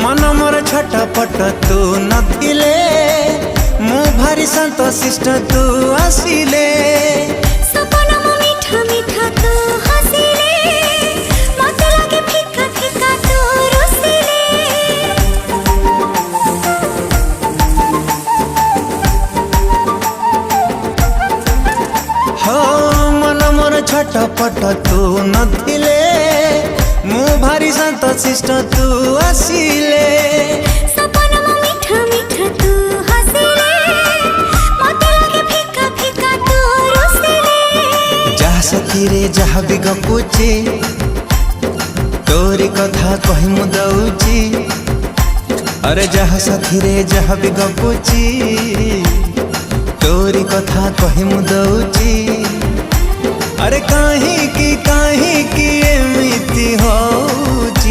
मन मोर छटपट तू नथिले मु भारी शांत शिष्ट तू आसिले सपन मो मीठा मीठा तू हसिले मते लागे फिका फिका तू रुसिले हो मन मोर छटपट तू नथिले मु भारी शांत शिष्ट तू आसिले सपन मो मीठा मीठा तू हसिले मते लागे फिका फिका तू रुसिले जहा सखी रे जहा भी गपुची तोरी कथा कहि मु दउची अरे जहा सखी रे जहा भी गपुची तोरी कथा कहि मु दउची अरे काहे की एमिति होउची।